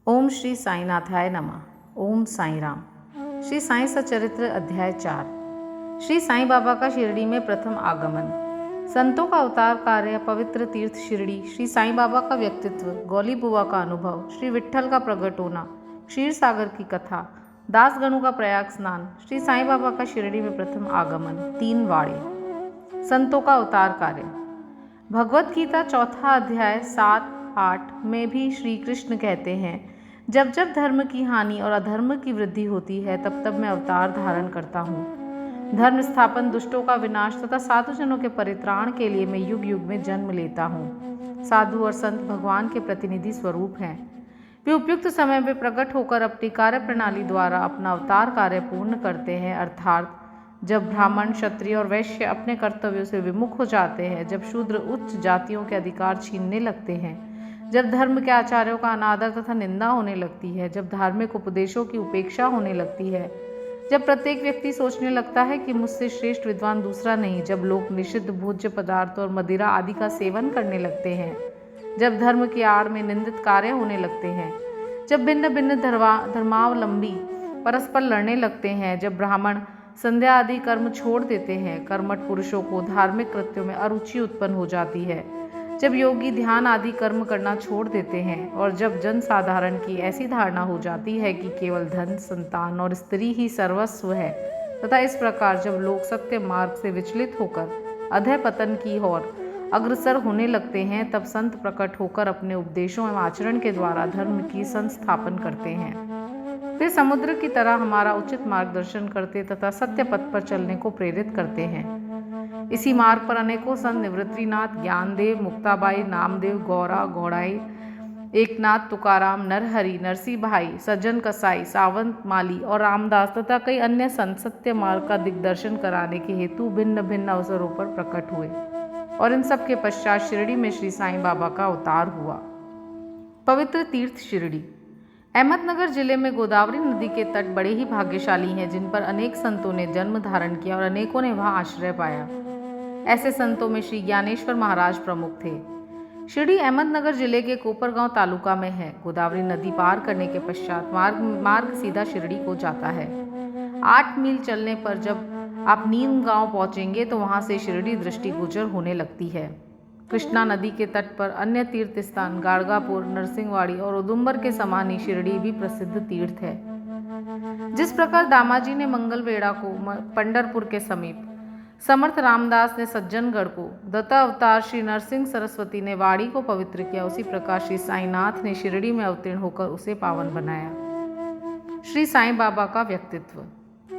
ओम श्री साईनाथाय नमः। ओम साई राम। श्री साई सचरित्र अध्याय 4। श्री साईं बाबा का शिरडी में प्रथम आगमन। संतों का अवतार कार्य, पवित्र तीर्थ शिरडी, श्री साईं बाबा का व्यक्तित्व, गौली बुआ का अनुभव, श्री विट्ठल का प्रकट होना, क्षीर सागर की कथा, दासगणों का प्रयाग स्नान, श्री साईं बाबा का शिरडी में प्रथम आगमन, 3 वाड़े। संतों का अवतार कार्य। भगवत गीता चौथा अध्याय 7-8 में भी श्री कृष्ण कहते हैं, जब जब धर्म की हानि और अधर्म की वृद्धि होती है तब तब मैं अवतार धारण करता हूँ। धर्म स्थापन, दुष्टों का विनाश तथा साधुजनों के परित्राण के लिए मैं युग युग में जन्म लेता हूँ। साधु और संत भगवान के प्रतिनिधि स्वरूप हैं। वे उपयुक्त समय में प्रकट होकर अपनी कार्य प्रणाली द्वारा अपना अवतार कार्य पूर्ण करते हैं। अर्थात जब ब्राह्मण, क्षत्रिय और वैश्य अपने कर्तव्यों से विमुख हो जाते हैं, जब शूद्र उच्च जातियों के अधिकार छीनने लगते हैं, जब धर्म के आचार्यों का अनादर तथा निंदा होने लगती है, जब धार्मिक उपदेशों की उपेक्षा होने लगती है, जब प्रत्येक व्यक्ति सोचने लगता है कि मुझसे श्रेष्ठ विद्वान दूसरा नहीं, जब लोग निषिद्ध भोज्य पदार्थ और मदिरा आदि का सेवन करने लगते हैं, जब धर्म की आड़ में निंदित कार्य होने लगते हैं, जब भिन्न भिन्न धर्मावलंबी परस्पर लड़ने लगते हैं, जब ब्राह्मण संध्या आदि कर्म छोड़ देते हैं, कर्मठ पुरुषों को धार्मिक कृत्यों में अरुचि उत्पन्न हो जाती है, जब योगी ध्यान आदि कर्म करना छोड़ देते हैं, और जब जन साधारण की ऐसी धारणा हो जाती है कि केवल धन, संतान और स्त्री ही सर्वस्व है, तथा इस प्रकार जब लोग सत्य मार्ग से विचलित होकर अधः पतन की ओर अग्रसर होने लगते हैं, तब संत प्रकट होकर अपने उपदेशों एवं आचरण के द्वारा धर्म की संस्थापन करते हैं। वे समुद्र की तरह हमारा उचित मार्गदर्शन करते तथा सत्य पथ पर चलने को प्रेरित करते हैं। इसी मार्ग पर अनेकों संत, निवृत्तिनाथ, ज्ञानदेव, मुक्ताबाई, नामदेव, गौरा, गौड़ाई, एकनाथ, तुकाराम, नरहरि, नरसी भाई, सज्जन कसाई, सावंत माली और रामदास तथा कई अन्य संत सत्य मार्ग का दिग्दर्शन कराने के हेतु भिन्न भिन्न अवसरों पर प्रकट हुए, और इन सब के पश्चात शिरडी में श्री साईं बाबा का अवतार हुआ। पवित्र तीर्थ शिरडी। अहमदनगर जिले में गोदावरी नदी के तट बड़े ही भाग्यशाली हैं, जिन पर अनेक संतों ने जन्म धारण किया और अनेकों ने वहां आश्रय पाया। ऐसे संतों में श्री ज्ञानेश्वर महाराज प्रमुख थे। शिरडी अहमदनगर जिले के कोपरगांव तालुका में है। गोदावरी नदी पार करने के पश्चात मार्ग सीधा शिरडी को जाता है। 8 मील चलने पर जब आप नीम गांव पहुंचेंगे तो वहां से शिरडी दृष्टिगोचर होने लगती है। कृष्णा नदी के तट पर अन्य तीर्थ स्थान गाड़गापुर, नरसिंहवाड़ी और उदुम्बर के समान ही शिरडी भी प्रसिद्ध तीर्थ है। जिस प्रकार दामाजी ने मंगलवेढ़ा को पंढरपुर के समीप, समर्थ रामदास ने सज्जनगढ़ को, दत्ता अवतार श्री नरसिंह सरस्वती ने वाड़ी को पवित्र किया, उसी प्रकार श्री साईनाथ ने शिरडी में अवतीर्ण होकर उसे पावन बनाया। श्री साईं बाबा का व्यक्तित्व।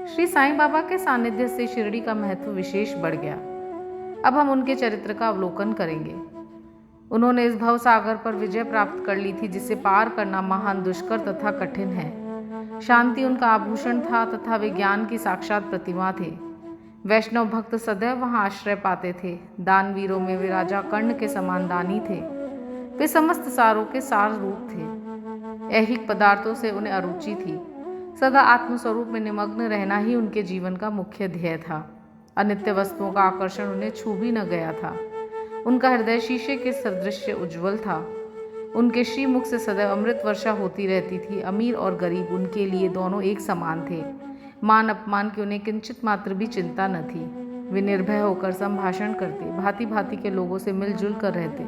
श्री साईं बाबा के सानिध्य से शिरडी का महत्व विशेष बढ़ गया। अब हम उनके चरित्र का अवलोकन करेंगे। उन्होंने इस भव सागर पर विजय प्राप्त कर ली थी, जिसे पार करना महान दुष्कर तथा कठिन है। शांति उनका आभूषण था तथा वे ज्ञान की साक्षात प्रतिमा थे। वैष्णव भक्त सदैव वहां आश्रय पाते थे। दानवीरों में वे राजा कर्ण के समान दानी थे। वे समस्त सारों के सार रूप थे। ऐहिक पदार्थों से उन्हें अरुचि थी। सदा आत्मस्वरूप में निमग्न रहना ही उनके जीवन का मुख्य ध्येय था। अनित्य वस्तुओं का आकर्षण उन्हें छू भी न गया था। उनका हृदय शीशे के सदृश उज्ज्वल था। उनके श्रीमुख से सदैव अमृत वर्षा होती रहती थी। अमीर और गरीब उनके लिए दोनों एक समान थे। मान अपमान की उन्हें किंचित मात्र भी चिंता न थी। वे निर्भय होकर संभाषण करते, भांति भांति के लोगों से मिलजुल कर रहते,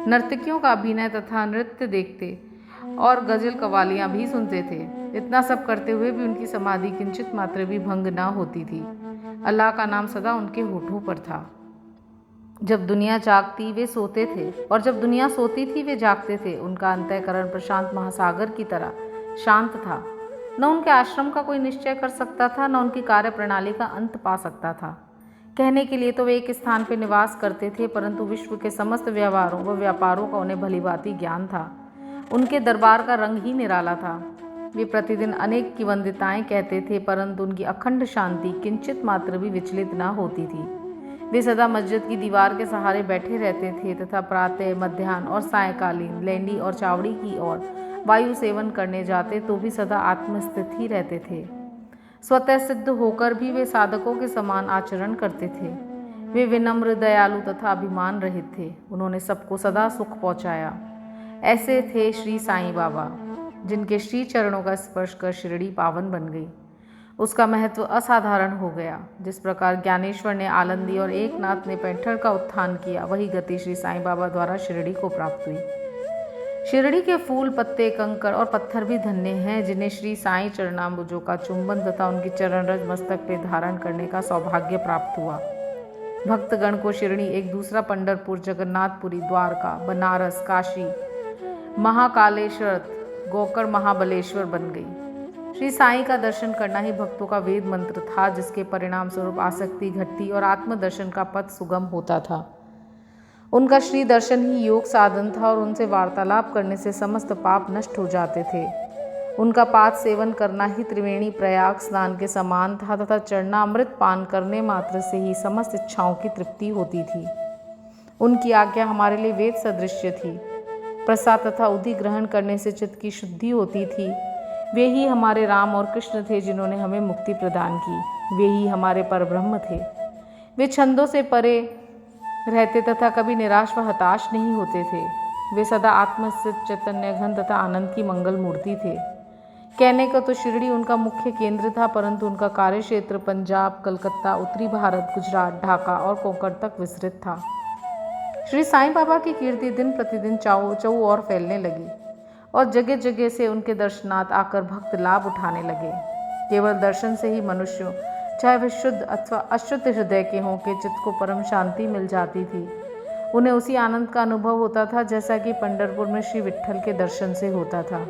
नर्तकियों का अभिनय तथा नृत्य देखते और गजल कवालियां भी सुनते थे। इतना सब करते हुए भी उनकी समाधि किंचित मात्र भी भंग न होती थी। अल्लाह का नाम सदा उनके होठों पर था। जब दुनिया जागती वे सोते थे, और जब दुनिया सोती थी वे जागते थे। उनका अंतःकरण प्रशांत महासागर की तरह शांत था। न उनके आश्रम का कोई निश्चय कर सकता था, न उनकी कार्य प्रणाली का अंत पा सकता था। कहने के लिए तो वे एक स्थान पर निवास करते थे, परंतु विश्व के समस्त व्यवहारों व व्यापारों का उन्हें भलीभांति ज्ञान था। उनके दरबार का रंग ही निराला था। वे प्रतिदिन अनेक की वंदिताएं कहते थे, परंतु उनकी अखंड शांति किंचित मात्र भी विचलित न होती थी। वे सदा मस्जिद की दीवार के सहारे बैठे रहते थे तथा प्रातः, मध्याह्न और सायंकालीन लैंडी और चावड़ी की ओर वायु सेवन करने जाते तो भी सदा आत्मस्थित ही रहते थे। स्वतः सिद्ध होकर भी वे साधकों के समान आचरण करते थे। वे विनम्र, दयालु तथा अभिमान रहित थे। उन्होंने सबको सदा सुख पहुँचाया। ऐसे थे श्री साईं बाबा। जिनके श्री चरणों का स्पर्श कर शिरडी पावन बन गई। उसका महत्व असाधारण हो गया। जिस प्रकार ज्ञानेश्वर ने आलंदी और एकनाथ ने पैंठण का उत्थान किया, वही गति श्री साईं बाबा द्वारा शिरडी को प्राप्त हुई। शिरडी के फूल, पत्ते, कंकड़ और पत्थर भी धन्य हैं, जिन्हें श्री साईं चरणाम्बुजों का चुंबन तथा उनकी चरण रज मस्तक पे धारण करने का सौभाग्य प्राप्त हुआ। भक्तगण को शिरडी एक दूसरा पंढरपुर, जगन्नाथपुरी, द्वारका, बनारस, काशी, महाकालेश्वर, गोकर्ण, महाबलेश्वर बन गई। श्री साईं का दर्शन करना ही भक्तों का वेद मंत्र था, जिसके परिणाम स्वरूप आसक्ति घटती और आत्मदर्शन का पथ सुगम होता था। उनका श्री दर्शन ही योग साधन था और उनसे वार्तालाप करने से समस्त पाप नष्ट हो जाते थे। उनका पाद सेवन करना ही त्रिवेणी प्रयाग स्नान के समान था तथा चरणामृत पान करने मात्र से ही समस्त इच्छाओं की तृप्ति होती थी। उनकी आज्ञा हमारे लिए वेद सदृश्य थी। प्रसाद तथा उधि ग्रहण करने से चित्त की शुद्धि होती थी। वे ही हमारे राम और कृष्ण थे, जिन्होंने हमें मुक्ति प्रदान की। वे ही हमारे परब्रह्म थे। वे छंदों से परे रहते तथा कभी निराश व हताश नहीं होते थे। वे सदा आत्मस्थित, चैतन्य घन तथा आनंद की मंगल मूर्ति थे। कहने को तो शिरडी उनका मुख्य केंद्र था, परंतु उनका कार्यक्षेत्र पंजाब, कलकत्ता, उत्तरी भारत, गुजरात, ढाका और कोंकण तक विस्तृत था। श्री साईं बाबा की कीर्ति दिन प्रतिदिन चौ और फैलने लगी और जगह जगह से उनके दर्शनार्थ आकर भक्त लाभ उठाने लगे। केवल दर्शन से ही मनुष्यों, चाहे वे शुद्ध अथवा अशुद्ध हृदय के हों, के चित्त को परम शांति मिल जाती थी। उन्हें उसी आनंद का अनुभव होता था जैसा कि पंढरपुर में श्री विट्ठल के दर्शन से होता था।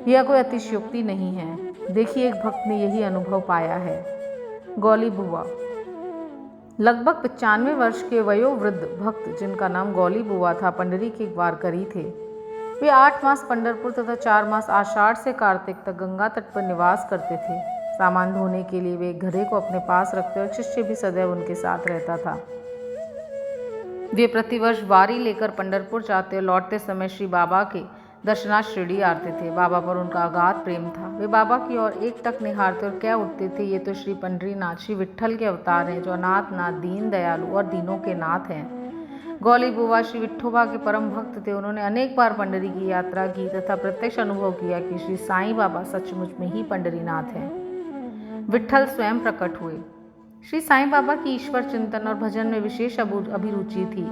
यह कोई अतिशयोक्ति नहीं है। देखिए, एक भक्त ने यही अनुभव पाया है। गौली बुआ, लगभग 95 वर्ष के वयोवृद्ध भक्त, जिनका नाम गौली बुआ था, पंडरी के वारकरी थे। वे 8 मास पंढरपुर तथा 4 मास आषाढ़ से कार्तिक तक गंगा तट पर निवास करते थे। सामान ढोने के लिए वे एक घड़े को अपने पास रखते और शिष्य भी सदैव उनके साथ रहता था। वे प्रतिवर्ष वारी लेकर पंढरपुर जाते और लौटते समय श्री बाबा के दर्शनार्थ शिरडी आते थे। बाबा पर उनका अगाध प्रेम था। वे बाबा की ओर एक टक निहारते और कह उठते थे, ये तो श्री पंढरीनाथ, श्री विट्ठल के अवतार हैं, जो अनाथ नाथ, दीन दयालु और दीनों के नाथ हैं। गौली बुआ श्री विट्ठोबा के परम भक्त थे। उन्होंने अनेक बार पंडरी की यात्रा की तथा प्रत्यक्ष अनुभव किया कि श्री साईं बाबा सचमुच में ही पंढरीनाथ हैं। विट्ठल स्वयं प्रकट हुए। श्री साईं बाबा की ईश्वर चिंतन और भजन में विशेष अभिरुचि थी।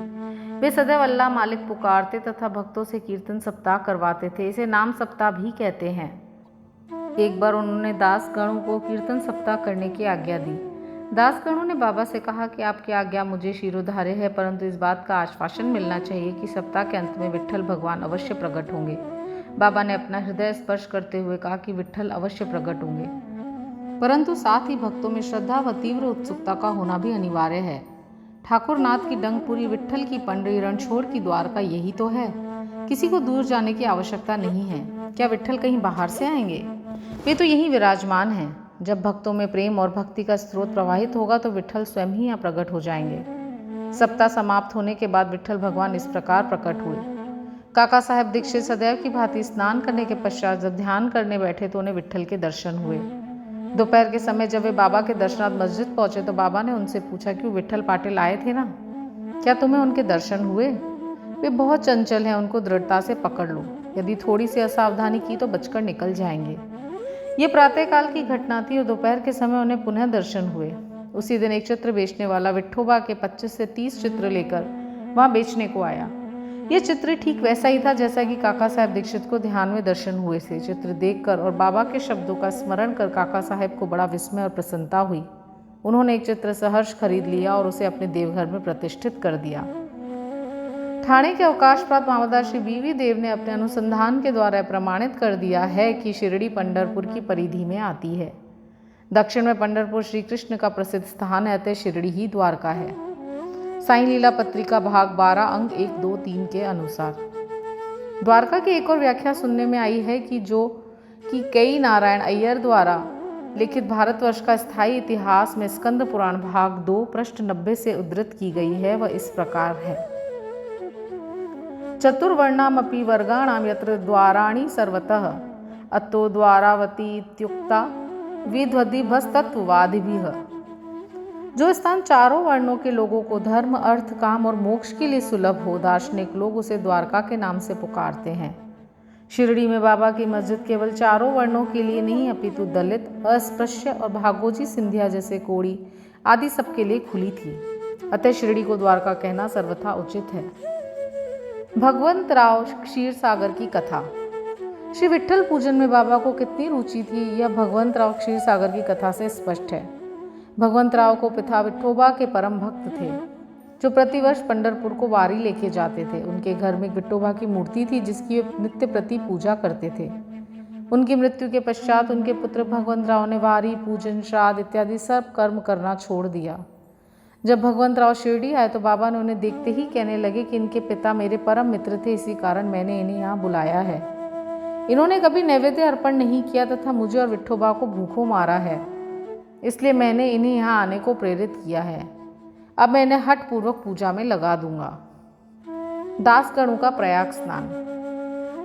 वे सदैव अल्लाह मालिक पुकारते तथा भक्तों से कीर्तन सप्ताह करवाते थे। इसे नाम सप्ताह भी कहते हैं। एक बार उन्होंने दासगणों को कीर्तन सप्ताह करने की आज्ञा दी। दासगणों ने बाबा से कहा कि आपकी आज्ञा मुझे शिरोधार्य है, परंतु इस बात का आश्वासन मिलना चाहिए कि सप्ताह के अंत में विट्ठल भगवान अवश्य प्रकट होंगे। बाबा ने अपना हृदय स्पर्श करते हुए कहा कि विट्ठल अवश्य प्रकट होंगे, परंतु साथ ही भक्तों में श्रद्धा व तीव्र उत्सुकता का होना भी अनिवार्य है। ठाकुरनाथ की डंगपुरी, विट्ठल की पंडरी, रणछोड़ की द्वारका, यही तो है। किसी को दूर जाने की आवश्यकता नहीं है। क्या विट्ठल कहीं बाहर से आएंगे? वे तो यहीं विराजमान हैं। जब भक्तों में प्रेम और भक्ति का स्रोत प्रवाहित होगा तो विट्ठल स्वयं ही यहाँ प्रकट हो जाएंगे। सप्ताह समाप्त होने के बाद विट्ठल भगवान इस प्रकार प्रकट हुए। काका साहेब दीक्षित सदैव की भांति स्नान करने के पश्चात जब ध्यान करने बैठे तो उन्हें विट्ठल के दर्शन हुए। दोपहर के समय जब वे बाबा के दर्शनार्थ मस्जिद पहुंचे तो बाबा ने उनसे पूछा, क्यों विट्ठल पाटिल आए थे ना, क्या तुम्हें उनके दर्शन हुए? वे बहुत चंचल हैं, उनको दृढ़ता से पकड़ लो। यदि थोड़ी सी असावधानी की तो बचकर निकल जाएंगे। ये प्रातःकाल की घटना थी और दोपहर के समय उन्हें पुनः दर्शन हुए। उसी दिन एक चित्र बेचने वाला विट्ठोबा के 25 से 30 चित्र लेकर वहां बेचने को आया। यह चित्र ठीक वैसा ही था जैसा कि काका साहेब दीक्षित को ध्यान में दर्शन हुए थे। चित्र देखकर और बाबा के शब्दों का स्मरण कर काका साहेब को बड़ा विस्मय और प्रसन्नता हुई। उन्होंने एक चित्र सहर्ष खरीद लिया और उसे अपने देवघर में प्रतिष्ठित कर दिया। ठाणे के अवकाश प्राप्त महामंदार श्री बीवी देव ने अपने अनुसंधान के द्वारा प्रमाणित कर दिया है कि शिरडी पंढरपुर की परिधि में आती है। दक्षिण में पंढरपुर श्री कृष्ण का प्रसिद्ध स्थान है, अतः शिरडी ही द्वारका है। साईं लीला पत्रिका भाग 12 अंक 1, 2, 3 के अनुसार द्वारका की एक और व्याख्या सुनने में आई है कि कई नारायण अय्यर द्वारा लिखित भारतवर्ष का स्थायी इतिहास में स्कंद पुराण भाग 2 पृष्ठ 90 से उद्धृत की गई है। वह इस प्रकार है, चतुर्वर्णामपि वर्गाणाम यत्र द्वाराणि सर्वतः अतो द्वारावती इत्युक्ता विद्वद्भिस्तत्त्ववादिभिः। जो स्थान चारों वर्णों के लोगों को धर्म, अर्थ, काम और मोक्ष के लिए सुलभ हो, दार्शनिक लोग उसे द्वारका के नाम से पुकारते हैं। शिरडी में बाबा की मस्जिद केवल चारों वर्णों के लिए नहीं अपितु दलित, अस्पृश्य और भागोजी सिंधिया जैसे कोड़ी आदि सबके लिए खुली थी। अतः शिरडी को द्वारका कहना सर्वथा उचित है। भगवंतराव क्षीरसागर की कथा। श्री विट्ठल पूजन में बाबा को कितनी रुचि थी यह भगवंतराव क्षीरसागर की कथा से स्पष्ट है। भगवंतराव को पिता विठोबा के परम भक्त थे, जो प्रतिवर्ष पंढरपुर को वारी लेके जाते थे। उनके घर में विठोबा की मूर्ति थी जिसकी वे नित्य प्रति पूजा करते थे। उनकी मृत्यु के पश्चात उनके पुत्र भगवंतराव ने वारी, पूजन, श्राद्ध इत्यादि सब कर्म करना छोड़ दिया। जब भगवंतराव शिरडी आए तो बाबा ने उन्हें देखते ही कहने लगे कि इनके पिता मेरे परम मित्र थे, इसी कारण मैंने इन्हें यहाँ बुलाया है। इन्होंने कभी नैवेद्य अर्पण नहीं किया तथा मुझे और विठोबा को भूखों मारा है, इसलिए मैंने इन्हें यहाँ आने को प्रेरित किया है। अब मैं इन्हें हठ पूर्वक पूजा में लगा दूंगा। दासगणों का प्रयाग स्नान।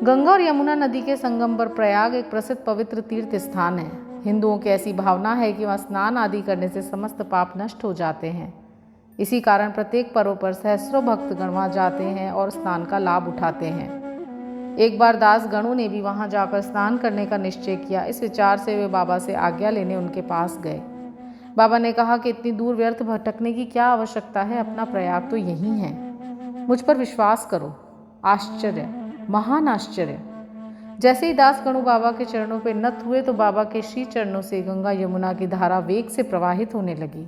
गंगा और यमुना नदी के संगम पर प्रयाग एक प्रसिद्ध पवित्र तीर्थ स्थान है। हिंदुओं की ऐसी भावना है कि वहाँ स्नान आदि करने से समस्त पाप नष्ट हो जाते हैं। इसी कारण प्रत्येक पर्व पर सहस्रों भक्तगण वहाँ जाते हैं और स्नान का लाभ उठाते हैं। एक बार दास गणों ने भी वहाँ जाकर स्नान करने का निश्चय किया। इस विचार से वे बाबा से आज्ञा लेने उनके पास गए। बाबा ने कहा कि इतनी दूर व्यर्थ भटकने की क्या आवश्यकता है, अपना प्रयाग तो यही है, मुझ पर विश्वास करो। आश्चर्य, महान आश्चर्य। जैसे ही दास गणों बाबा के चरणों पर नत हुए तो बाबा के श्री चरणों से गंगा यमुना की धारा वेग से प्रवाहित होने लगी।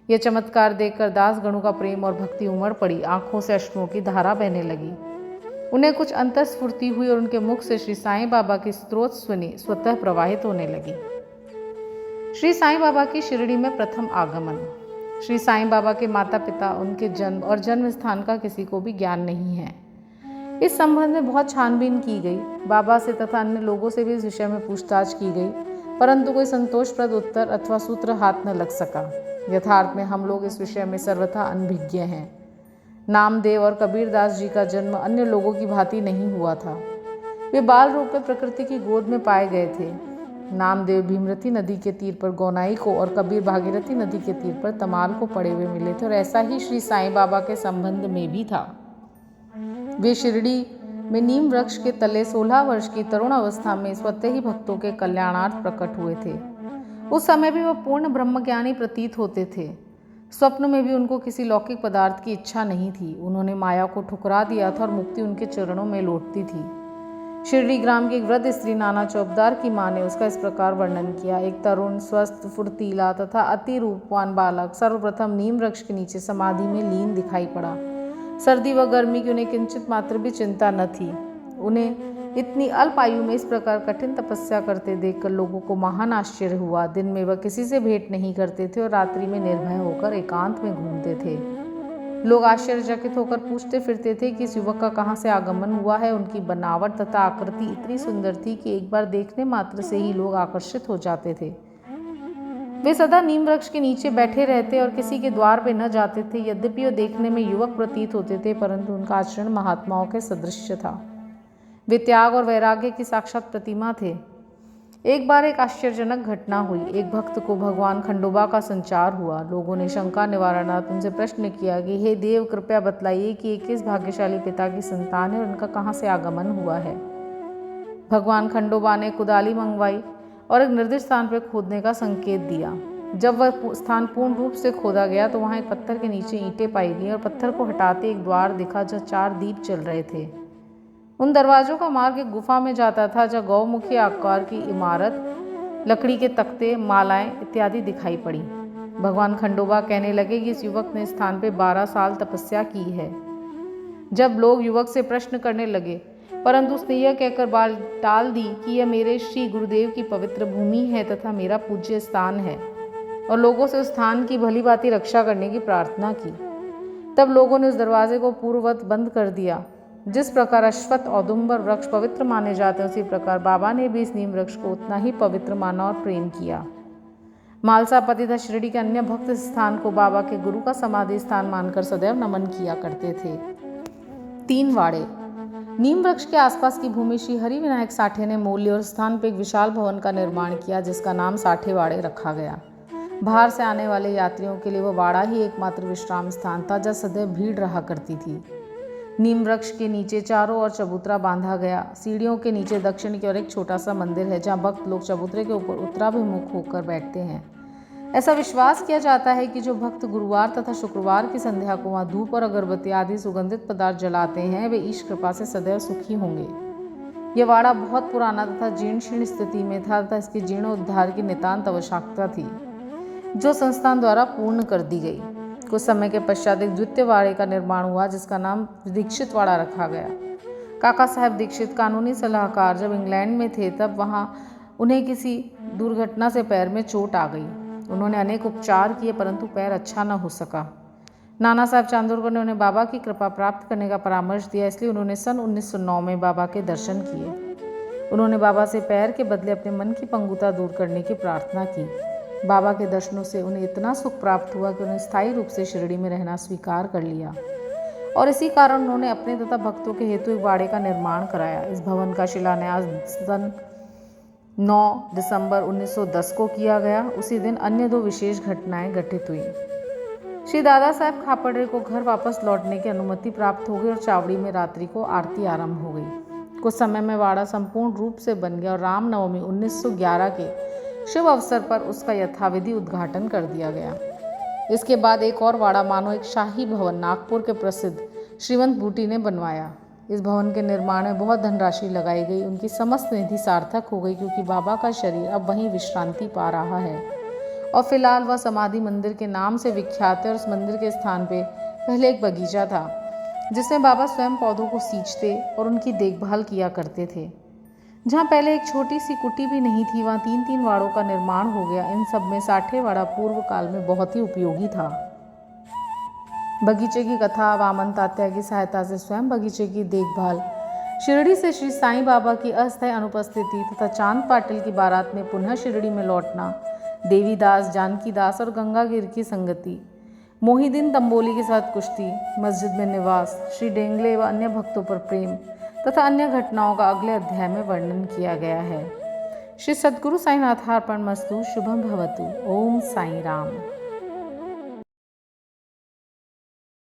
यह चमत्कार देखकर दास गणों का प्रेम और भक्ति उमड़ पड़ी। आंखों से अश्रुओं की धारा बहने लगी। उन्हें कुछ अंतस्फूर्ति हुई और उनके मुख से श्री साईं बाबा की स्तोत्र स्वनि स्वतः प्रवाहित होने लगी। श्री साईं बाबा की शिरडी में प्रथम आगमन। श्री साईं बाबा के माता पिता, उनके जन्म और जन्म स्थान का किसी को भी ज्ञान नहीं है। इस संबंध में बहुत छानबीन की गई। बाबा से तथा अन्य लोगों से भी इस विषय में पूछताछ की गई, परंतु कोई संतोषप्रद उत्तर अथवा सूत्र हाथ न लग सका। यथार्थ में हम लोग इस विषय में सर्वथा अनभिज्ञ हैं। नामदेव और कबीरदास जी का जन्म अन्य लोगों की भांति नहीं हुआ था। वे बाल रूप में प्रकृति की गोद में पाए गए थे। नामदेव भीमरती नदी के तीर पर गौनाई को और कबीर भागीरथी नदी के तीर पर तमाल को पड़े हुए मिले थे, और ऐसा ही श्री साईं बाबा के संबंध में भी था। वे शिरडी में नीम वृक्ष के तले 16 वर्ष की तरुण अवस्था में स्वतः ही भक्तों के कल्याणार्थ प्रकट हुए थे। उस समय भी वह पूर्ण ब्रह्मज्ञानी प्रतीत होते थे। स्वप्न में भी उनको किसी लौकिक पदार्थ की इच्छा नहीं थी। उन्होंने माया को ठुकरा दिया था और मुक्ति उनके चरणों में लौटती थी। शिरडी ग्राम की एक वृद्ध स्त्री नाना चौबदार की माँ ने उसका इस प्रकार वर्णन किया। एक तरुण, स्वस्थ, फुर्तीला तथा अति रूपवान बालक सर्वप्रथम नीम वृक्ष के नीचे समाधि में लीन दिखाई पड़ा। सर्दी व गर्मी की उन्हें किंचित मात्र भी चिंता न थी। उन्हें इतनी अल्प आयु में इस प्रकार कठिन तपस्या करते देखकर लोगों को महान आश्चर्य हुआ। दिन में वह किसी से भेंट नहीं करते थे और रात्रि में निर्भय होकर एकांत में घूमते थे। लोग आश्चर्यचकित होकर पूछते फिरते थे कि इस युवक का कहाँ से आगमन हुआ है। उनकी बनावट तथा आकृति इतनी सुंदर थी कि एक बार देखने मात्र से ही लोग आकर्षित हो जाते थे। वे सदा नीम वृक्ष के नीचे बैठे रहते और किसी के द्वार पे न जाते थे। यद्यपि वे देखने में युवक प्रतीत होते थे, परंतु उनका आचरण महात्माओं के सदृश था। वे त्याग और वैराग्य की साक्षात प्रतिमा थे। एक बार एक आश्चर्यजनक घटना हुई। एक भक्त को भगवान खंडोबा का संचार हुआ। लोगों ने शंका निवारणार्थ उनसे प्रश्न किया कि हे देव, कृपया बतलाइए कि ये किस भाग्यशाली पिता की संतान है और उनका कहाँ से आगमन हुआ है। भगवान खंडोबा ने कुदाली मंगवाई और एक निर्दिष्ट स्थान पर खोदने का संकेत दिया। जब वह स्थान पूर्ण रूप से खोदा गया तो वहाँ एक पत्थर के नीचे ईंटें पाई गई और पत्थर को हटाते एक द्वार दिखा जहाँ 4 दीप जल रहे थे। उन दरवाजों का मार्ग एक गुफा में जाता था जहाँ गौमुखी आकार की इमारत, लकड़ी के तख्ते, मालाएं इत्यादि दिखाई पड़ी। भगवान खंडोबा कहने लगे कि इस युवक ने इस स्थान पर 12 साल तपस्या की है। जब लोग युवक से प्रश्न करने लगे, परंतु उसने यह कहकर बात टाल दी कि यह मेरे श्री गुरुदेव की पवित्र भूमि है तथा मेरा पूज्य स्थान है, और लोगों से उस स्थान की भली भांति रक्षा करने की प्रार्थना की। तब लोगों ने उस दरवाजे को पूर्ववत बंद कर दिया। जिस प्रकार अश्वत्थ औदुंबर वृक्ष पवित्र माने जाते हैं, उसी प्रकार बाबा ने भी इस नीम वृक्ष को उतना ही पवित्र माना और प्रेम किया। मालसापति तथा शिरडी के अन्य भक्त स्थान को बाबा के गुरु का समाधि स्थान मानकर सदैव नमन किया करते थे। 3 वाड़े। नीम वृक्ष के आसपास की भूमि श्री हरि विनायक साठे ने मोल ली और स्थान पर एक विशाल भवन का निर्माण किया, जिसका नाम साठे वाड़े रखा गया। बाहर से आने वाले यात्रियों के लिए वह वाड़ा ही एकमात्र विश्राम स्थान था, जहाँ सदैव भीड़ रहा करती थी। नीम वृक्ष के नीचे चारों ओर चबूतरा बांधा गया। सीढ़ियों के नीचे दक्षिण की ओर एक छोटा सा मंदिर है जहाँ भक्त लोग चबूतरे के ऊपर उत्तराभिमुख होकर बैठते हैं। ऐसा विश्वास किया जाता है कि जो भक्त गुरुवार तथा शुक्रवार की संध्या को वहाँ धूप और अगरबत्ती आदि सुगंधित पदार्थ जलाते हैं वे ईश कृपा से सदैव सुखी होंगे। यह वाड़ा बहुत पुराना तथा जीर्ण शीर्ण स्थिति में था तथा इसके जीर्णोद्धार की नितांत आवश्यकता थी, जो संस्थान द्वारा पूर्ण कर दी गई। कुछ समय के पश्चात एक द्वितीय वाड़े का निर्माण हुआ जिसका नाम दीक्षित वाड़ा रखा गया। काका साहब दीक्षित कानूनी सलाहकार जब इंग्लैंड में थे तब वहाँ उन्हें किसी दुर्घटना से पैर में चोट आ गई। उन्होंने अनेक उपचार किए परंतु पैर अच्छा न हो सका। नाना साहब चांदोरकर ने उन्हें बाबा की कृपा प्राप्त करने का परामर्श दिया, इसलिए उन्होंने सन 1909 में बाबा के दर्शन किए। उन्होंने बाबा से पैर के बदले अपने मन की पंगुता दूर करने की प्रार्थना की। बाबा के दर्शनों से उन्हें इतना सुख प्राप्त हुआ कि उन्हें स्थायी रूप से शिरडी में रहना स्वीकार कर लिया और इसी कारण उन्होंने अपने तथा भक्तों के हेतु एक वाड़े का निर्माण कराया। इस भवन का शिलान्यास सन 9 दिसंबर 1910 को किया गया। उसी दिन अन्य 2 विशेष घटनाएं घटित हुई। श्री दादा साहब खापड़े को घर वापस लौटने की अनुमति प्राप्त हो गई और चावड़ी में रात्रि को आरती आरंभ हो गई। कुछ समय में वाड़ा संपूर्ण रूप से बन गया और रामनवमी 1911 के शुभ अवसर पर उसका यथाविधि उद्घाटन कर दिया गया। इसके बाद एक और वाड़ा मानो एक शाही भवन नागपुर के प्रसिद्ध श्रीवंत बूटी ने बनवाया। इस भवन के निर्माण में बहुत धनराशि लगाई गई। उनकी समस्त निधि सार्थक हो गई क्योंकि बाबा का शरीर अब वहीं विश्रांति पा रहा है और फिलहाल वह समाधि मंदिर के नाम से विख्यात है। और उस मंदिर के स्थान पे पहले एक बगीचा था जिसमें बाबा स्वयं पौधों को सींचते और उनकी देखभाल किया करते थे। जहाँ पहले एक छोटी सी कुटी भी नहीं थी वहाँ 3-3 वाड़ों का निर्माण हो गया। इन सब में 60 वाड़ा पूर्व काल में बहुत ही उपयोगी था। बगीचे की कथा वामन तात्या की सहायता से स्वयं बगीचे की देखभाल, शिरडी से श्री साईं बाबा की अस्थायी अनुपस्थिति तथा चांद पाटिल की बारात में पुनः शिरडी में लौटना, देवीदास, जानकीदास और गंगागिर की संगति, मोहिदीन तंबोली के साथ कुश्ती, मस्जिद में निवास, श्री डेंगले व अन्य भक्तों पर प्रेम तथा अन्य घटनाओं का अगले अध्याय में वर्णन किया गया है। श्री सद्गुरु साईनाथार्पणमस्तु। शुभम भवतु। ओम साई राम।